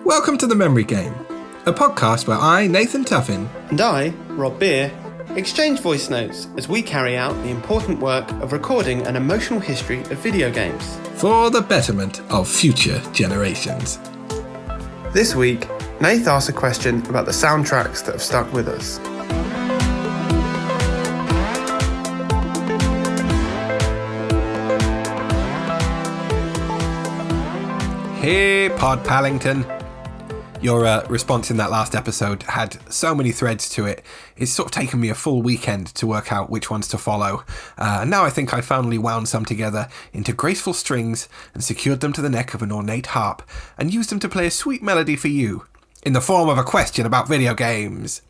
Welcome to The Memory Game, a podcast where I, Nathan Tuffin, and I, Rob Beer, exchange voice notes as we carry out the important work of recording an emotional history of video games for the betterment of future generations. This week, Nath asks a question about the soundtracks that have stuck with us. Hey, Pod Pallington. Your response in that last episode had so many threads to it. It's sort of taken me a full weekend to work out which ones to follow. And now I think I finally wound some together into graceful strings and secured them to the neck of an ornate harp and used them to play a sweet melody for you in the form of a question about video games.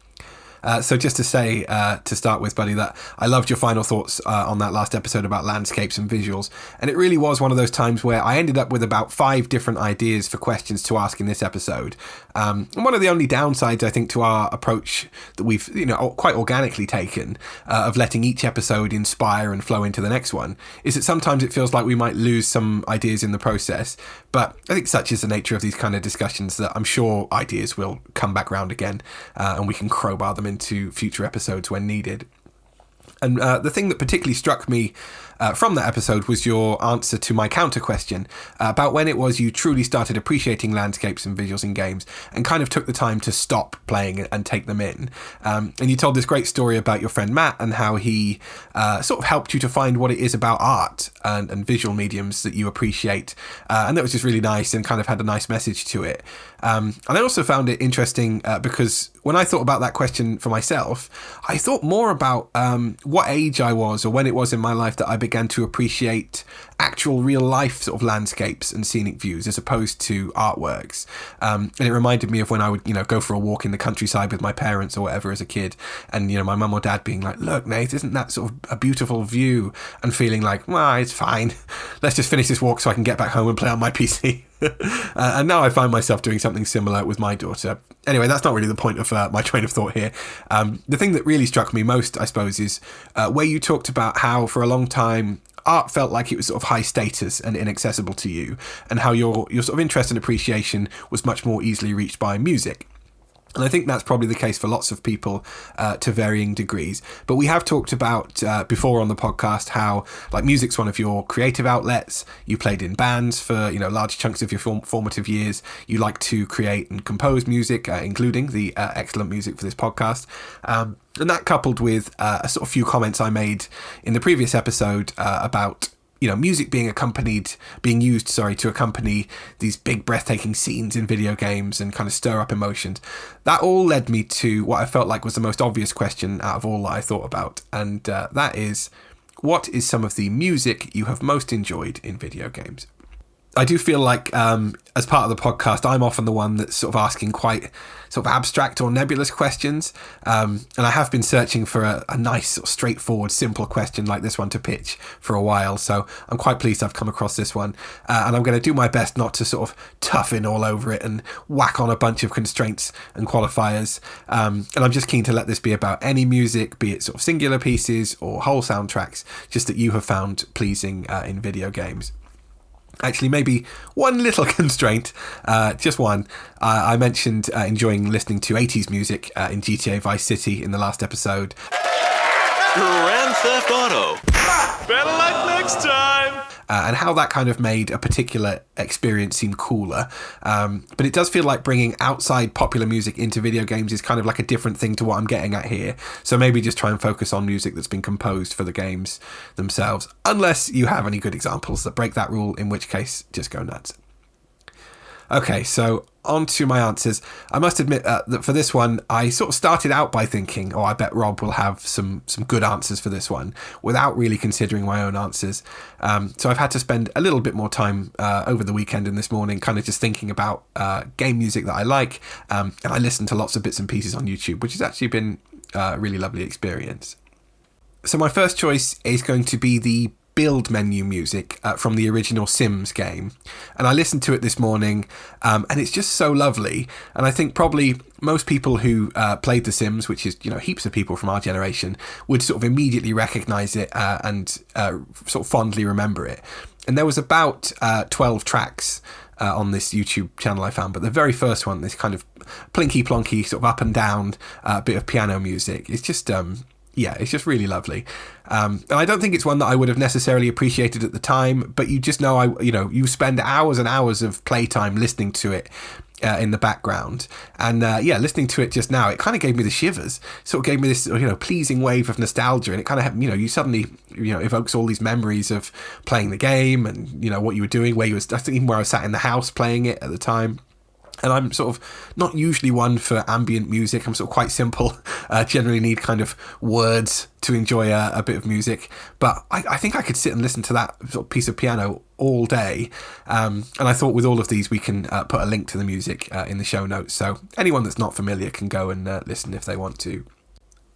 So just to say, to start with, buddy, that I loved your final thoughts on that last episode about landscapes and visuals. And it really was one of those times where I ended up with about 5 different ideas for questions to ask in this episode. And one of the only downsides, I think, to our approach that we've, quite organically taken of letting each episode inspire and flow into the next one is that sometimes it feels like we might lose some ideas in the process. But I think such is the nature of these kind of discussions that I'm sure ideas will come back round again and we can crowbar them into future episodes when needed. And the thing that particularly struck me from that episode was your answer to my counter question about when it was you truly started appreciating landscapes and visuals in games and kind of took the time to stop playing and take them in. And you told this great story about your friend Matt and how he sort of helped you to find what it is about art and visual mediums that you appreciate. And that was just really nice and kind of had a nice message to it. And I also found it interesting because when I thought about that question for myself, I thought more about what age I was or when it was in my life that I began to appreciate actual real life sort of landscapes and scenic views as opposed to artworks. And it reminded me of when I would, go for a walk in the countryside with my parents or whatever as a kid. And, my mum or dad being like, look, Nate, isn't that sort of a beautiful view? And feeling like, well, it's fine. Let's just finish this walk so I can get back home and play on my PC. And now I find myself doing something similar with my daughter. Anyway, that's not really the point of my train of thought here. The thing that really struck me most, I suppose, is where you talked about how for a long time art felt like it was sort of high status and inaccessible to you, and how your sort of interest and appreciation was much more easily reached by music. And I think that's probably the case for lots of people to varying degrees. But we have talked about before on the podcast how music's one of your creative outlets. You played in bands for large chunks of your formative years. You like to create and compose music, including the excellent music for this podcast. And that coupled with a sort of few comments I made in the previous episode about music being used to accompany these big breathtaking scenes in video games and kind of stir up emotions. That all led me to what I felt like was the most obvious question out of all that I thought about. And that is, what is some of the music you have most enjoyed in video games? I do feel like as part of the podcast, I'm often the one that's sort of asking quite sort of abstract or nebulous questions. And I have been searching for a nice, sort of straightforward, simple question like this one to pitch for a while. So I'm quite pleased I've come across this one. And I'm going to do my best not to sort of toughen all over it and whack on a bunch of constraints and qualifiers. And I'm just keen to let this be about any music, be it sort of singular pieces or whole soundtracks, just that you have found pleasing in video games. Actually, maybe one little constraint, just one. I mentioned enjoying listening to 80s music in GTA Vice City in the last episode. Grand Theft Auto. Better luck next time. And how that kind of made a particular experience seem cooler. But it does feel like bringing outside popular music into video games is kind of like a different thing to what I'm getting at here. So maybe just try and focus on music that's been composed for the games themselves. Unless you have any good examples that break that rule, in which case, just go nuts. Okay, so on to my answers. I must admit that for this one, I sort of started out by thinking, I bet Rob will have some good answers for this one, without really considering my own answers. So I've had to spend a little bit more time over the weekend and this morning kind of just thinking about game music that I like. And I listened to lots of bits and pieces on YouTube, which has actually been a really lovely experience. So my first choice is going to be the build menu music from the original Sims game, and I listened to it this morning and it's just so lovely. And I think probably most people who played The Sims, which is heaps of people from our generation, would sort of immediately recognize it and sort of fondly remember it. And there was about 12 tracks on this YouTube channel I found, but the very first one, this kind of plinky plonky sort of up and down bit of piano music, it's just it's just really lovely. And I don't think it's one that I would have necessarily appreciated at the time, but you just know, you spend hours and hours of playtime listening to it in the background. And listening to it just now, it kind of gave me the shivers. Sort of gave me this, pleasing wave of nostalgia. And it kind of, you suddenly, evokes all these memories of playing the game and, what you were doing, I think even where I was sat in the house playing it at the time. And I'm sort of not usually one for ambient music. I'm sort of quite simple. Generally need kind of words to enjoy a bit of music. But I think I could sit and listen to that sort of piece of piano all day. And I thought with all of these, we can put a link to the music in the show notes. So anyone that's not familiar can go and listen if they want to.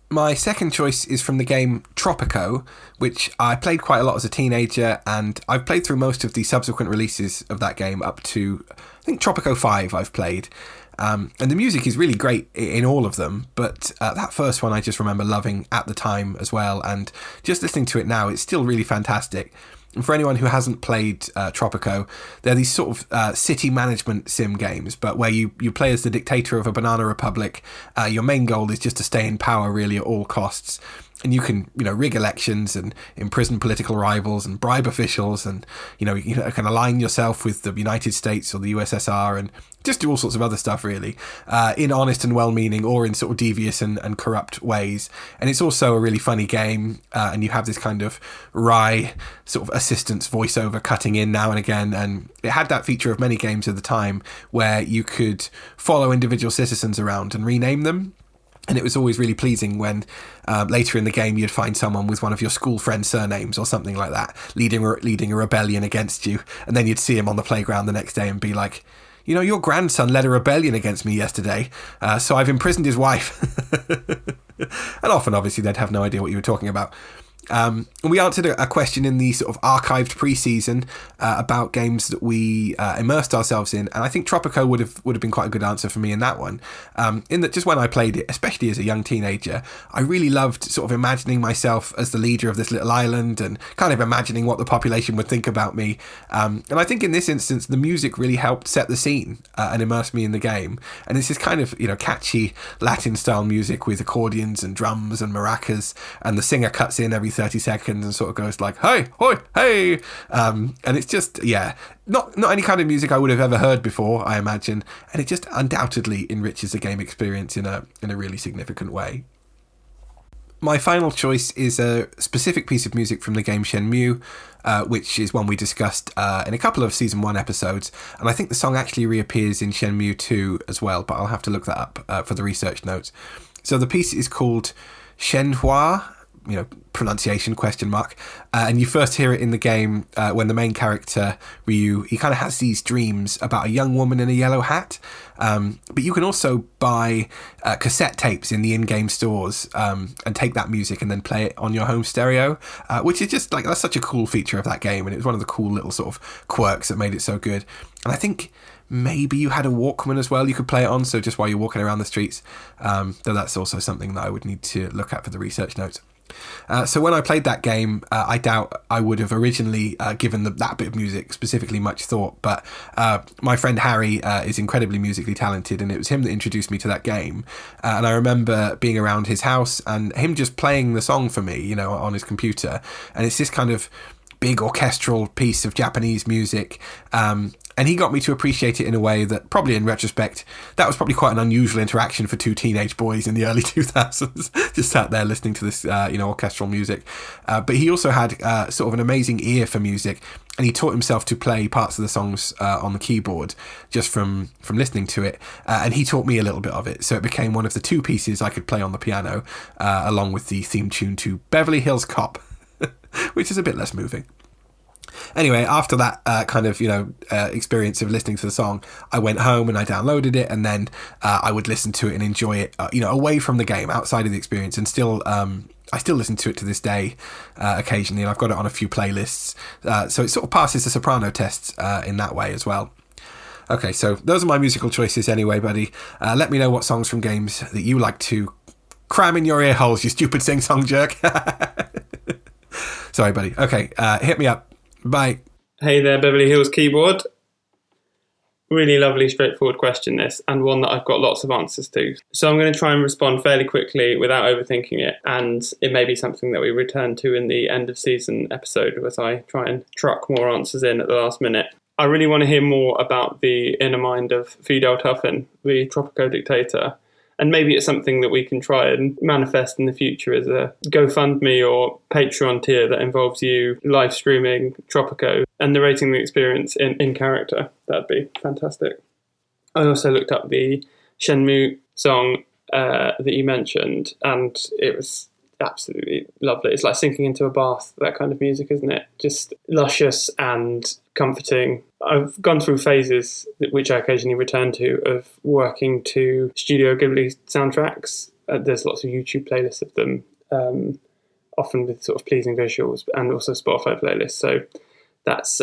My second choice is from the game Tropico, which I played quite a lot as a teenager, and I've played through most of the subsequent releases of that game up to, I think, Tropico 5 I've played. And the music is really great in all of them, but that first one I just remember loving at the time as well, and just listening to it now, it's still really fantastic. And for anyone who hasn't played Tropico, they're these sort of city management sim games, but where you play as the dictator of a banana republic. Your main goal is just to stay in power, really, at all costs. And you can, rig elections and imprison political rivals and bribe officials and, you can align yourself with the United States or the USSR and just do all sorts of other stuff, really, in honest and well-meaning or in sort of devious and corrupt ways. And it's also a really funny game, and you have this kind of wry sort of assistance voiceover cutting in now and again. And it had that feature of many games at the time where you could follow individual citizens around and rename them. And it was always really pleasing when later in the game you'd find someone with one of your school friends' surnames or something like that, leading a rebellion against you. And then you'd see him on the playground the next day and be like, your grandson led a rebellion against me yesterday, so I've imprisoned his wife. And often, obviously, they'd have no idea what you were talking about. And we answered a question in the sort of archived pre-season about games that we immersed ourselves in, and I think Tropico would have been quite a good answer for me in that one. In that, just when I played it, especially as a young teenager, I really loved sort of imagining myself as the leader of this little island and kind of imagining what the population would think about me. And I think in this instance, the music really helped set the scene and immerse me in the game. And it's this kind of catchy Latin-style music with accordions and drums and maracas, and the singer cuts in every 30 seconds and sort of goes like, hey, hoi, hey. And it's just, not any kind of music I would have ever heard before, I imagine. And it just undoubtedly enriches the game experience in a really significant way. My final choice is a specific piece of music from the game Shenmue, which is one we discussed in a couple of Season 1 episodes. And I think the song actually reappears in Shenmue 2 as well, but I'll have to look that up for the research notes. So the piece is called Shenhua, pronunciation ? And you first hear it in the game when the main character Ryu, he kind of has these dreams about a young woman in a yellow hat, but you can also buy cassette tapes in the in-game stores and take that music and then play it on your home stereo, which is just like, that's such a cool feature of that game, and it was one of the cool little sort of quirks that made it so good. And I think maybe you had a Walkman as well you could play it on, so just while you're walking around the streets, though that's also something that I would need to look at for the research notes. So when I played that game, I doubt I would have originally given that bit of music specifically much thought, but my friend Harry is incredibly musically talented, and it was him that introduced me to that game. And I remember being around his house and him just playing the song for me, on his computer. And it's this kind of big orchestral piece of Japanese music. And he got me to appreciate it in a way that probably in retrospect, that was probably quite an unusual interaction for two teenage boys in the early 2000s, just sat there listening to this, orchestral music. But he also had sort of an amazing ear for music, and he taught himself to play parts of the songs on the keyboard just from listening to it. And he taught me a little bit of it. So it became one of the two pieces I could play on the piano, along with the theme tune to Beverly Hills Cop, which is a bit less moving. Anyway, after that experience of listening to the song, I went home and I downloaded it, and then I would listen to it and enjoy it, away from the game, outside of the experience, and still I still listen to it to this day occasionally, and I've got it on a few playlists, so it sort of passes the soprano tests in that way as well. Okay, so those are my musical choices anyway, buddy. Let me know what songs from games that you like to cram in your ear holes, you stupid sing-song jerk. Sorry, buddy. Okay, hit me up. Bye. Hey there, Beverly Hills Keyboard. Really lovely, straightforward question, this, and one that I've got lots of answers to. So I'm going to try and respond fairly quickly without overthinking it, and it may be something that we return to in the end of season episode as I try and truck more answers in at the last minute. I really want to hear more about the inner mind of Fidel Tuffin, the Tropico dictator, and maybe it's something that we can try and manifest in the future as a GoFundMe or Patreon tier that involves you live streaming Tropico and narrating the experience in character. That'd be fantastic. I also looked up the Shenmue song that you mentioned, and it was absolutely lovely. It's like sinking into a bath, that kind of music, isn't it? Just luscious and comforting. I've gone through phases, which I occasionally return to, of working to Studio Ghibli soundtracks. There's lots of YouTube playlists of them, often with sort of pleasing visuals, and also Spotify playlists. So that's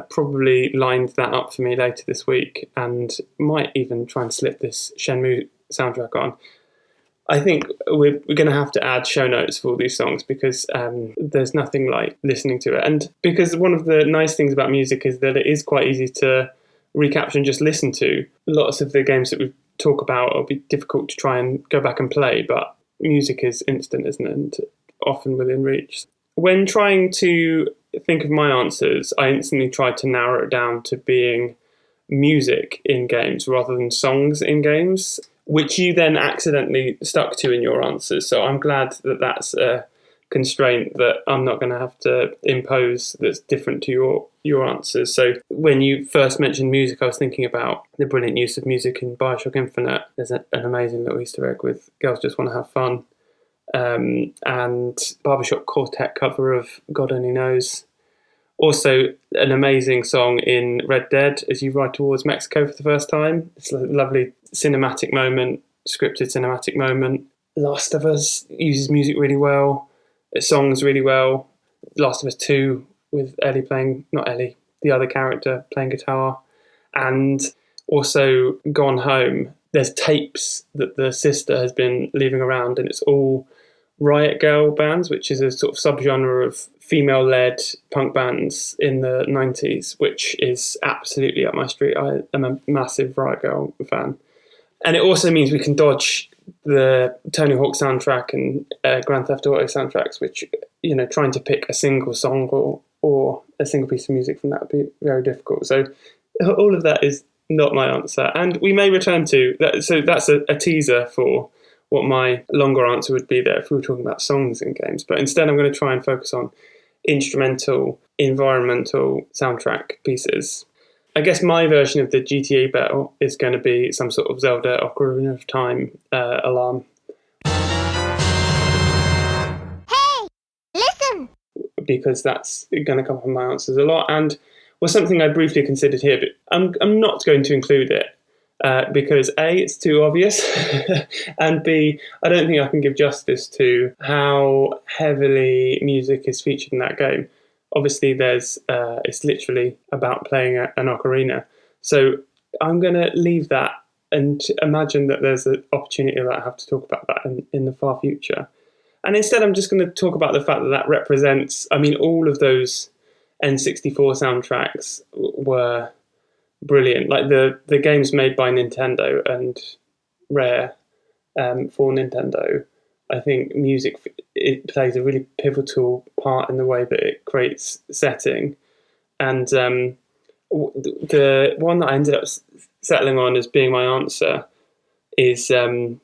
probably lined that up for me later this week, and might even try and slip this Shenmue soundtrack on. I think we're going to have to add show notes for all these songs because there's nothing like listening to it. And because one of the nice things about music is that it is quite easy to recapture and just listen to. Lots of the games that we talk about will be difficult to try and go back and play, but music is instant, isn't it? And often within reach. When trying to think of my answers, I instantly tried to narrow it down to being music in games rather than songs in games, which you then accidentally stuck to in your answers. So I'm glad that that's a constraint that I'm not going to have to impose that's different to your answers. So when you first mentioned music, I was thinking about the brilliant use of music in Bioshock Infinite. There's an amazing little Easter egg with Girls Just Want to Have Fun. And Barbershop Quartet cover of God Only Knows. Also, an amazing song in Red Dead as you ride towards Mexico for the first time. It's a lovely cinematic moment, scripted cinematic moment. Last of Us uses music really well. It songs really well. Last of Us 2 with Ellie playing, not Ellie, the other character playing guitar. And also Gone Home. There's tapes that the sister has been leaving around, and it's all Riot Girl bands, which is a sort of subgenre of female-led punk bands in the 90s, which is absolutely up my street. I am a massive Riot Girl fan. And it also means we can dodge the Tony Hawk soundtrack and Grand Theft Auto soundtracks, which, you know, trying to pick a single song or a single piece of music from that would be very difficult. So all of that is not my answer. And we may return to that. So that's a teaser for what my longer answer would be there if we were talking about songs in games. But instead, I'm going to try and focus on instrumental, environmental soundtrack pieces. I guess my version of the GTA bell is going to be some sort of Zelda Ocarina of Time alarm. Hey, listen! Because that's going to come up in my answers a lot, and was something I briefly considered here, but I'm not going to include it. Because A, it's too obvious, and B, I don't think I can give justice to how heavily music is featured in that game. Obviously, it's literally about playing an ocarina. So I'm going to leave that and imagine that there's an opportunity that I have to talk about that in the far future. And instead, I'm just going to talk about the fact that represents, all of those N64 soundtracks were brilliant. Like the games made by Nintendo and Rare for Nintendo, I think music, it plays a really pivotal part in the way that it creates setting. And the one that I ended up settling on as being my answer is Banjo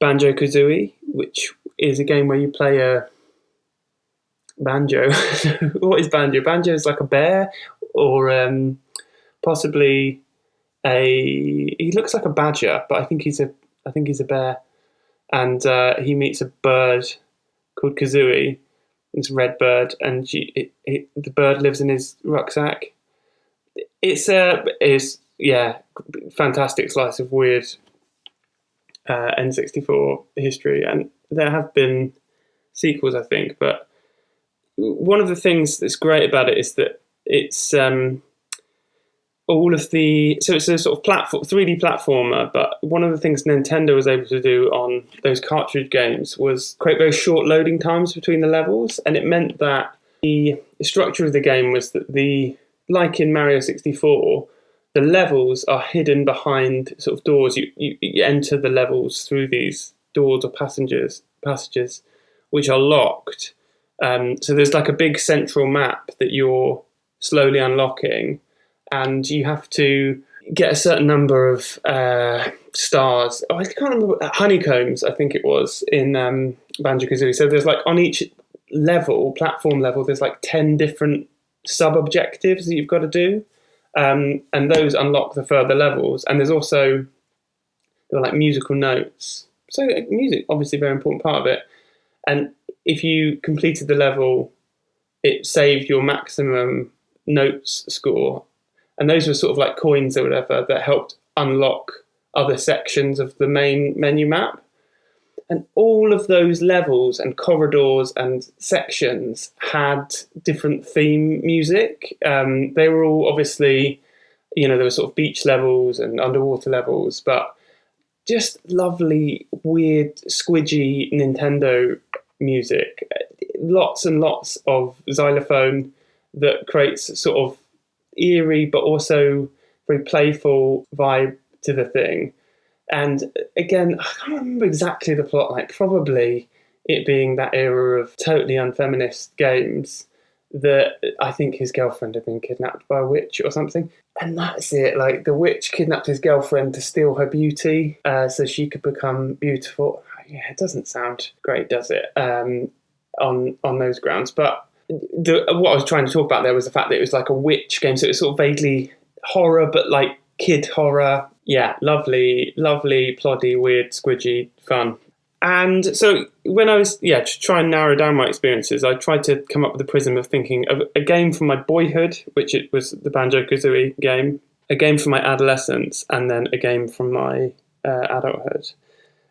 Kazooie, which is a game where you play a banjo. What is banjo? Banjo is like a bear, or possibly he looks like a badger, but I think he's a bear, and he meets a bird called Kazooie. This red bird, and the bird lives in his rucksack. It's fantastic slice of weird N64 history, and there have been sequels, I think, but one of the things that's great about it is that it's it's a sort of 3D platformer, but one of the things Nintendo was able to do on those cartridge games was create very short loading times between the levels, and it meant that the structure of the game was that like in Mario 64, the levels are hidden behind sort of doors. You enter the levels through these doors or passages, which are locked. So there's like a big central map that you're slowly unlocking, and you have to get a certain number of stars. I can't remember, honeycombs, I think it was, in Banjo Kazooie. So there's like on each platform level, there's like 10 different sub-objectives that you've got to do. And those unlock the further levels. And there's also, there were like musical notes. So music, obviously a very important part of it. And if you completed the level, it saved your maximum notes score. And those were sort of like coins or whatever that helped unlock other sections of the main menu map. And all of those levels and corridors and sections had different theme music. They were all obviously, there were sort of beach levels and underwater levels, but just lovely, weird, squidgy Nintendo music. Lots and lots of xylophone that creates sort of eerie but also very playful vibe to the thing. And again, I can't remember exactly the plot, like probably it being that era of totally unfeminist games that I think his girlfriend had been kidnapped by a witch or something. And that's it, like the witch kidnapped his girlfriend to steal her beauty so she could become beautiful. Yeah, it doesn't sound great, does it, on those grounds. But what I was trying to talk about there was the fact that it was like a witch game, so it was sort of vaguely horror, but like kid horror. Yeah, lovely, ploddy, weird, squidgy fun. And so when I was, to try and narrow down my experiences, I tried to come up with a prism of thinking of a game from my boyhood, which it was the Banjo Kazooie game, a game from my adolescence, and then a game from my adulthood.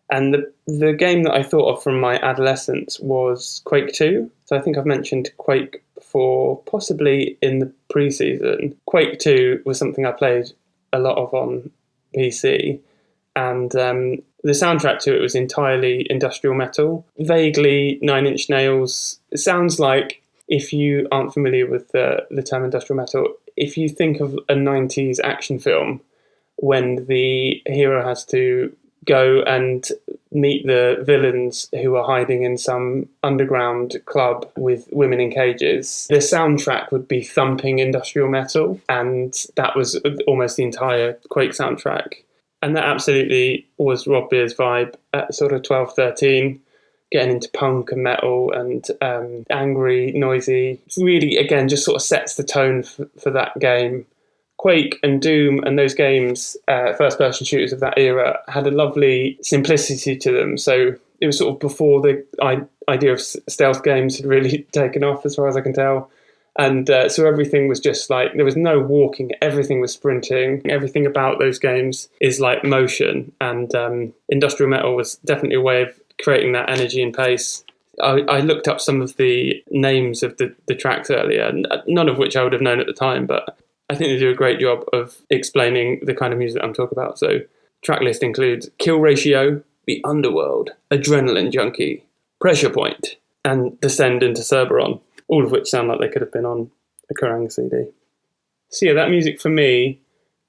And the game that I thought of from my adolescence was Quake 2. So I think I've mentioned Quake before, possibly in the pre-season. Quake 2 was something I played a lot of on PC, and the soundtrack to it was entirely industrial metal, vaguely Nine Inch Nails. It sounds like, if you aren't familiar with the term industrial metal, if you think of a 90s action film when the hero has to go and meet the villains who are hiding in some underground club with women in cages, the soundtrack would be thumping industrial metal, and that was almost the entire Quake soundtrack. And that absolutely was Rob Beer's vibe at sort of 12, 13, getting into punk and metal and angry, noisy. Really, again, just sort of sets the tone for that game. Quake and Doom and those games, first-person shooters of that era, had a lovely simplicity to them. So it was sort of before the idea of stealth games had really taken off, as far as I can tell. And so everything was just like, there was no walking, everything was sprinting. Everything about those games is like motion. And industrial metal was definitely a way of creating that energy and pace. I looked up some of the names of the tracks earlier, none of which I would have known at the time, but I think they do a great job of explaining the kind of music I'm talking about. So track list includes Kill Ratio, The Underworld, Adrenaline Junkie, Pressure Point, and Descend into Cerberon, all of which sound like they could have been on a Kerrang CD. So yeah, that music for me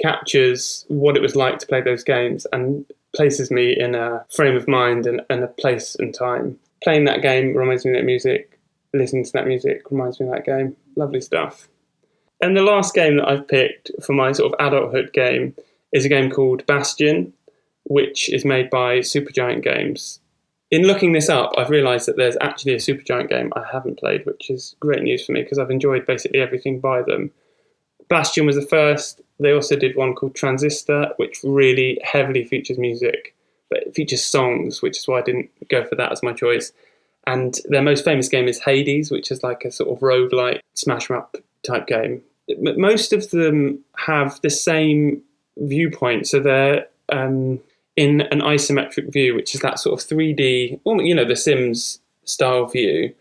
captures what it was like to play those games and places me in a frame of mind and a place and time. Playing that game reminds me of that music, listening to that music reminds me of that game. Lovely stuff. And the last game that I've picked for my sort of adulthood game is a game called Bastion, which is made by Supergiant Games. In looking this up, I've realised that there's actually a Supergiant game I haven't played, which is great news for me because I've enjoyed basically everything by them. Bastion was the first. They also did one called Transistor, which really heavily features music, but it features songs, which is why I didn't go for that as my choice. And their most famous game is Hades, which is like a sort of roguelike smash-em-up type game. Most of them have the same viewpoint, so they're in an isometric view, which is that sort of 3D, the Sims style view.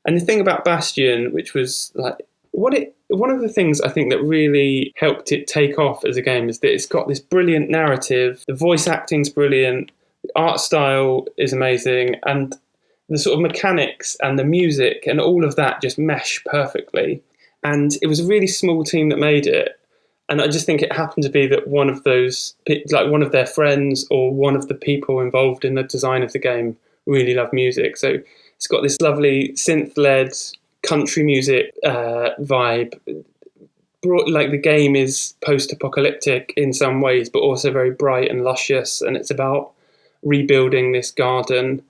And the thing about Bastion, which was like one of the things I think that really helped it take off as a game is that it's got this brilliant narrative, the voice acting's brilliant, the art style is amazing, and the sort of mechanics and the music and all of that just mesh perfectly. And it was a really small team that made it. And I just think it happened to be that one of their friends or one of the people involved in the design of the game really loved music. So it's got this lovely synth-led country music vibe. Like the game is post-apocalyptic in some ways, but also very bright and luscious. And it's about rebuilding this garden.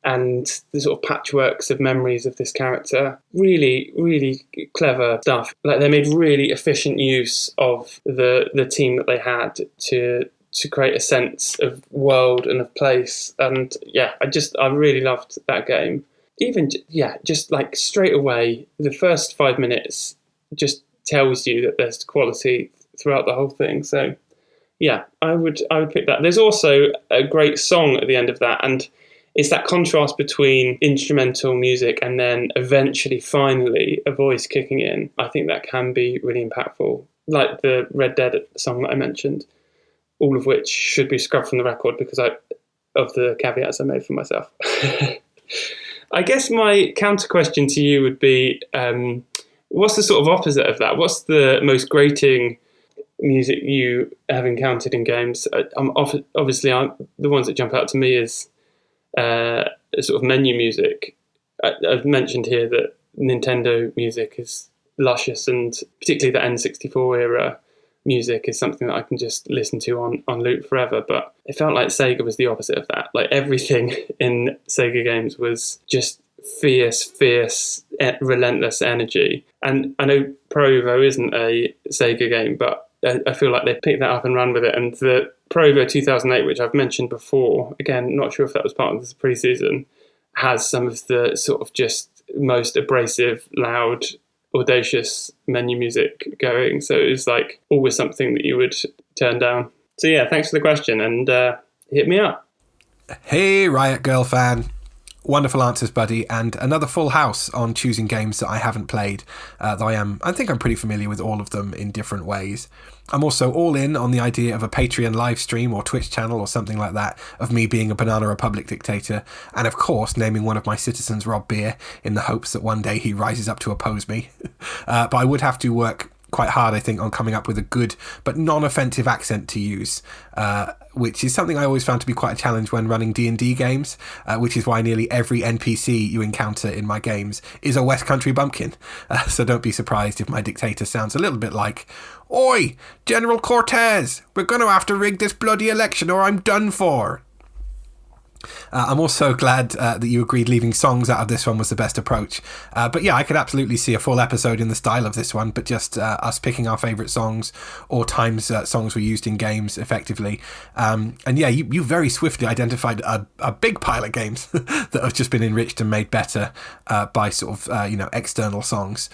And the sort of patchworks of memories of this character. Really, really clever stuff. Like they made really efficient use of the team that they had to create a sense of world and of place. And yeah, I really loved that game. Even, just like straight away, the first 5 minutes just tells you that there's quality throughout the whole thing. So yeah, I would pick that. There's also a great song at the end of that, and it's that contrast between instrumental music and then eventually, finally, a voice kicking in. I think that can be really impactful. Like the Red Dead song that I mentioned, all of which should be scrubbed from the record because of the caveats I made for myself. I guess my counter question to you would be, what's the sort of opposite of that? What's the most grating music you have encountered in games? Obviously, the ones that jump out to me is sort of menu music. I've mentioned here that Nintendo music is luscious, and particularly the N64 era music is something that I can just listen to on loop forever. But it felt like Sega was the opposite of that. Like everything in Sega games was just fierce, relentless energy. And I know Pro-Evo isn't a Sega game, but I feel like they picked that up and ran with it. And the Pro-Evo 2008, which I've mentioned before, again, not sure if that was part of this pre-season, has some of the sort of just most abrasive, loud, audacious menu music going. So it was like always something that you would turn down. So yeah, thanks for the question, and hit me up. Hey, Riot Girl fan. Wonderful answers, buddy, and another full house on choosing games that I haven't played, though I think I'm pretty familiar with all of them in different ways. I'm also all in on the idea of a Patreon live stream or Twitch channel or something like that of me being a Banana Republic dictator, and of course naming one of my citizens Rob Beer in the hopes that one day he rises up to oppose me. But I would have to work quite hard, I think, on coming up with a good but non-offensive accent to use, which is something I always found to be quite a challenge when running D&D games, which is why nearly every NPC you encounter in my games is a West Country bumpkin. So don't be surprised if my dictator sounds a little bit like, "Oi, General Cortez, we're going to have to rig this bloody election or I'm done for." I'm also glad that you agreed leaving songs out of this one was the best approach. But yeah, I could absolutely see a full episode in the style of this one, but just us picking our favourite songs or times songs were used in games effectively. And yeah, you very swiftly identified a big pile of games that have just been enriched and made better by sort of, external songs.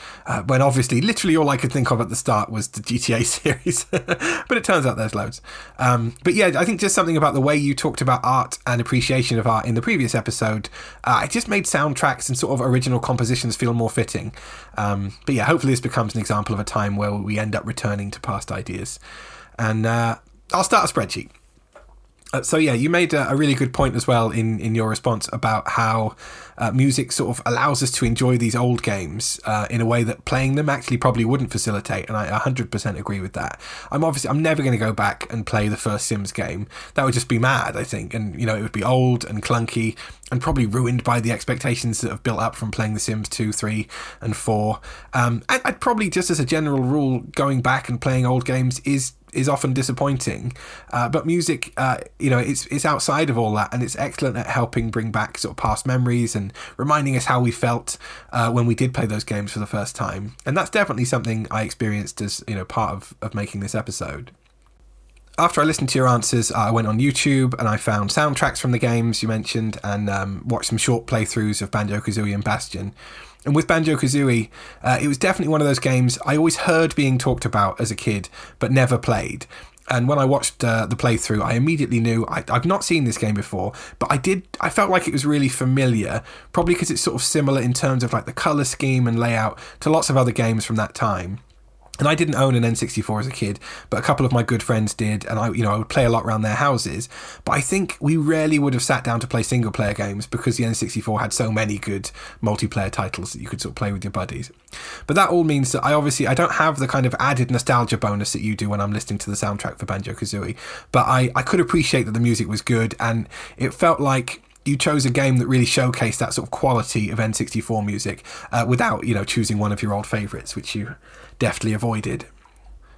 When obviously, literally all I could think of at the start was the GTA series. But it turns out there's loads. But yeah, I think just something about the way you talked about art and appreciation of art in the previous episode, it just made soundtracks and sort of original compositions feel more fitting. But yeah, hopefully this becomes an example of a time where we end up returning to past ideas. And I'll start a spreadsheet. So yeah, you made a really good point as well in your response about how music sort of allows us to enjoy these old games in a way that playing them actually probably wouldn't facilitate, and I 100% agree with that. I'm never going to go back and play the first Sims game. That would just be mad, I think, and it would be old and clunky and probably ruined by the expectations that have built up from playing The Sims 2, 3 and 4. I'd probably, just as a general rule, going back and playing old games is often disappointing, but music, it's outside of all that, and it's excellent at helping bring back sort of past memories and reminding us how we felt when we did play those games for the first time. And that's definitely something I experienced as part of making this episode. After I listened to your answers, I went on YouTube and I found soundtracks from the games you mentioned and watched some short playthroughs of Banjo Kazooie and Bastion. And with Banjo Kazooie, it was definitely one of those games I always heard being talked about as a kid, but never played. And when I watched the playthrough, I immediately knew I've not seen this game before, but I felt like it was really familiar, probably because it's sort of similar in terms of like the colour scheme and layout to lots of other games from that time. And I didn't own an N64 as a kid, but a couple of my good friends did, and I would play a lot around their houses. But I think we rarely would have sat down to play single-player games because the N64 had so many good multiplayer titles that you could sort of play with your buddies. But that all means that I don't have the kind of added nostalgia bonus that you do when I'm listening to the soundtrack for Banjo Kazooie. But I could appreciate that the music was good, and it felt like you chose a game that really showcased that sort of quality of N64 music without, choosing one of your old favourites, which you deftly avoided.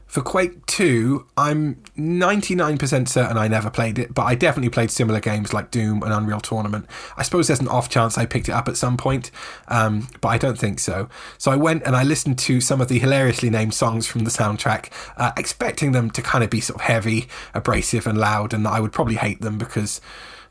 For Quake 2, I'm 99% certain I never played it, but I definitely played similar games like Doom and Unreal Tournament. I suppose there's an off chance I picked it up at some point, but I don't think so. So I went and I listened to some of the hilariously named songs from the soundtrack, expecting them to kind of be sort of heavy, abrasive and loud, and that I would probably hate them because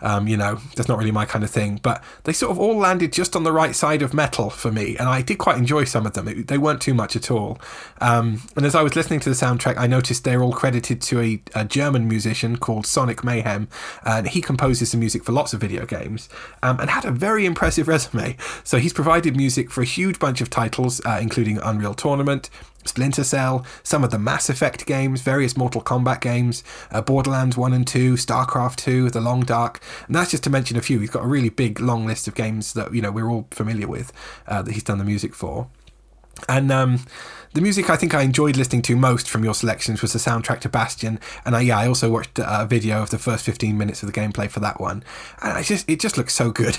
that's not really my kind of thing, but they sort of all landed just on the right side of metal for me, and I did quite enjoy some of them. They weren't too much at all. And as I was listening to the soundtrack, I noticed they're all credited to a German musician called Sonic Mayhem, and he composes the music for lots of video games, and had a very impressive resume. So he's provided music for a huge bunch of titles, including Unreal Tournament, Splinter Cell, some of the Mass Effect games, various Mortal Kombat games, Borderlands 1 and 2, StarCraft 2, The Long Dark, and that's just to mention a few. He's got a really big, long list of games that, we're all familiar with, that he's done the music for. And the music I think I enjoyed listening to most from your selections was the soundtrack to Bastion, and I also watched a video of the first 15 minutes of the gameplay for that one, and it just looks so good.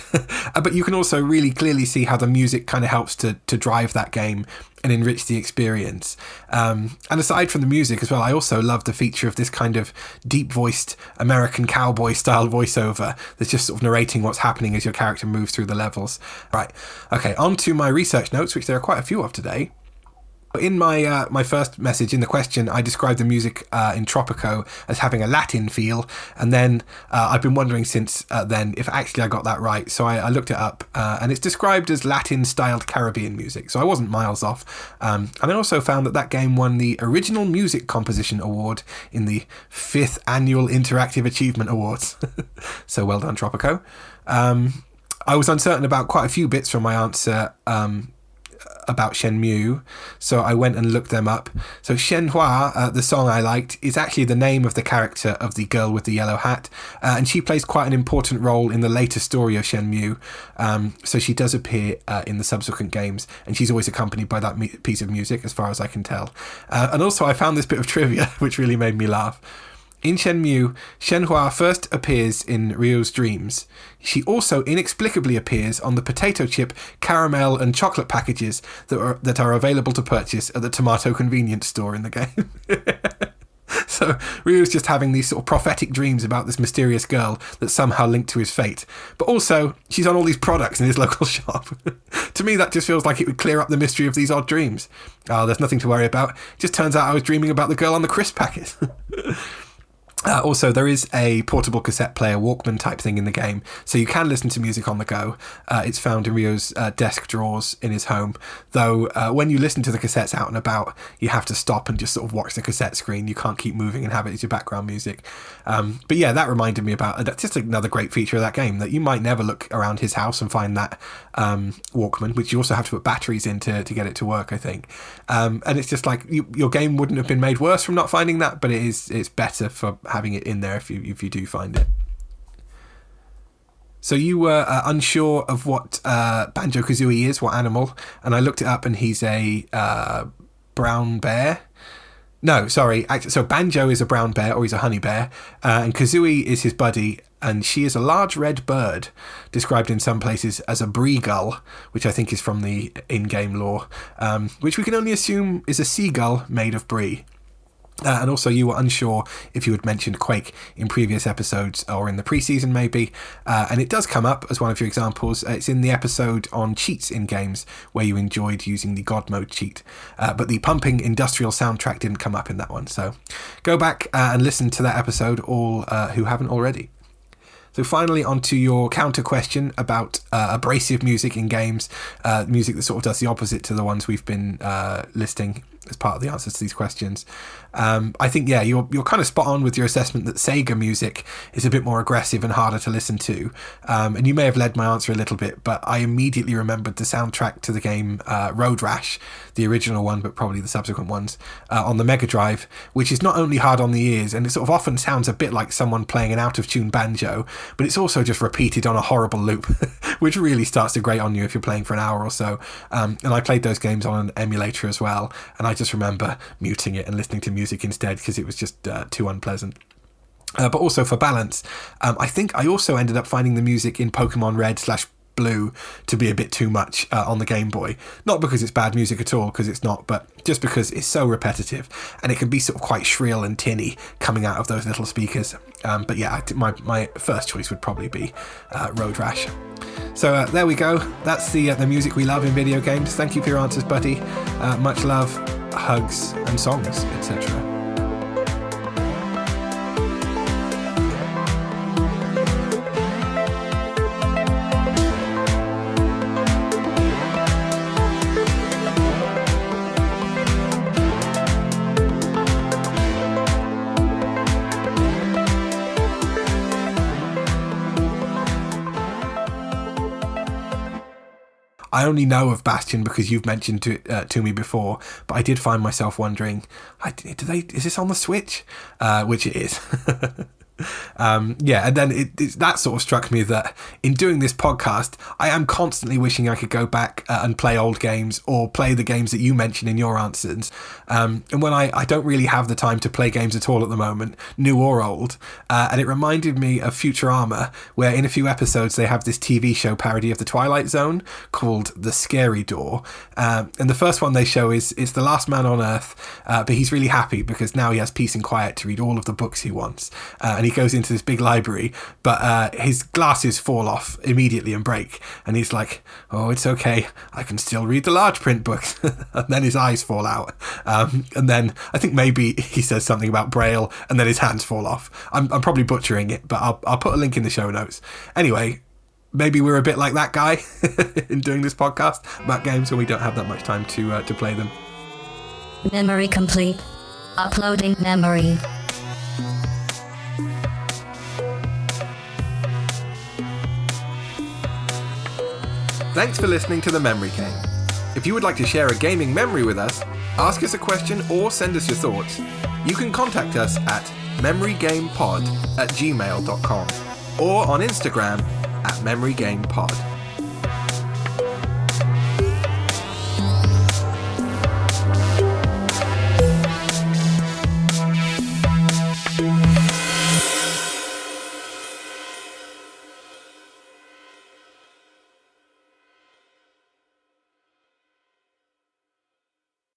But you can also really clearly see how the music kind of helps to drive that game and enrich the experience. And aside from the music as well, I also love the feature of this kind of deep-voiced American cowboy-style voiceover that's just sort of narrating what's happening as your character moves through the levels. Right, okay, on to my research notes, which there are quite a few of today. In my first message, in the question, I described the music in Tropico as having a Latin feel, and then I've been wondering since then if actually I got that right. So I looked it up, and it's described as Latin-styled Caribbean music, so I wasn't miles off. And I also found that game won the Original Music Composition Award in the 5th Annual Interactive Achievement Awards. So well done, Tropico. I was uncertain about quite a few bits from my answer about Shenmue, so I went and looked them up. So Shenhua, the song I liked, is actually the name of the character of the girl with the yellow hat, and she plays quite an important role in the later story of Shenmue. So she does appear in the subsequent games, and she's always accompanied by that piece of music, as far as I can tell. And also I found this bit of trivia which really made me laugh. In Shenmue, Shenhua first appears in Ryu's dreams. She also inexplicably appears on the potato chip, caramel and chocolate packages that are available to purchase at the tomato convenience store in the game. So Ryu's just having these sort of prophetic dreams about this mysterious girl that's somehow linked to his fate. But also, she's on all these products in his local shop. To me, that just feels like it would clear up the mystery of these odd dreams. Oh, there's nothing to worry about. It just turns out I was dreaming about the girl on the crisp packet. Also, there is a portable cassette player Walkman type thing in the game, so you can listen to music on the go. It's found in Ryo's desk drawers in his home, though when you listen to the cassettes out and about, you have to stop and just sort of watch the cassette screen. You can't keep moving and have it as your background music. But yeah, that reminded me about just another great feature of that game, that you might never look around his house and find that Walkman, which you also have to put batteries in to get it to work, I think. And it's just like your game wouldn't have been made worse from not finding that, but it's better for having it in there if you do find it. So you were unsure of what Banjo Kazooie is, what animal, and I looked it up, and he's a brown bear. No, sorry. So Banjo is a brown bear, or he's a honey bear, and Kazooie is his buddy, and she is a large red bird, described in some places as a brie gull, which I think is from the in-game lore, which we can only assume is a seagull made of brie. And also you were unsure if you had mentioned Quake in previous episodes or in the pre-season maybe, and it does come up as one of your examples. It's in the episode on cheats in games where you enjoyed using the God mode cheat, but the pumping industrial soundtrack didn't come up in that one, so go back and listen to that episode, all who haven't already. So finally, on to your counter question about abrasive music in games, music that sort of does the opposite to the ones we've been listing as part of the answers to these questions. I think, yeah, you're kind of spot on with your assessment that Sega music is a bit more aggressive and harder to listen to. And you may have led my answer a little bit, but I immediately remembered the soundtrack to the game Roadrash, the original one, but probably the subsequent ones, on the Mega Drive, which is not only hard on the ears, and it sort of often sounds a bit like someone playing an out-of-tune banjo, but it's also just repeated on a horrible loop, which really starts to grate on you if you're playing for an hour or so. And I played those games on an emulator as well, and I just remember muting it and listening to music instead because it was just too unpleasant. But also for balance, I think I also ended up finding the music in Pokemon Red/Blue to be a bit too much on the Game Boy. Not because it's bad music at all, because it's not, but just because it's so repetitive and it can be sort of quite shrill and tinny coming out of those little speakers. But yeah, my first choice would probably be Roadrash. So there we go. That's the music we love in video games. Thank you for your answers, buddy. Much love, hugs and songs, etc. I only know of Bastion because you've mentioned it to me before, but I did find myself wondering, is this on the Switch? Which it is. Yeah, and then that sort of struck me that in doing this podcast, I am constantly wishing I could go back and play old games or play the games that you mentioned in your answers. And when I don't really have the time to play games at all at the moment, new or old, and it reminded me of Futurama, where in a few episodes they have this TV show parody of the Twilight Zone called The Scary Door. And the first one they show is the last man on Earth, but he's really happy because now he has peace and quiet to read all of the books he wants. And he goes into this big library, but his glasses fall off immediately and break, and he's like, oh, it's okay, I can still read the large print books. And then his eyes fall out, and then I think maybe he says something about Braille, and then his hands fall off. I'm probably butchering it, but I'll put a link in the show notes. Anyway, maybe we're a bit like that guy in doing this podcast about games when we don't have that much time to play them. Memory complete. Uploading memory. Thanks for listening to The Memory Game. If you would like to share a gaming memory with us, ask us a question or send us your thoughts, you can contact us at memorygamepod@gmail.com or on Instagram @memorygamepod.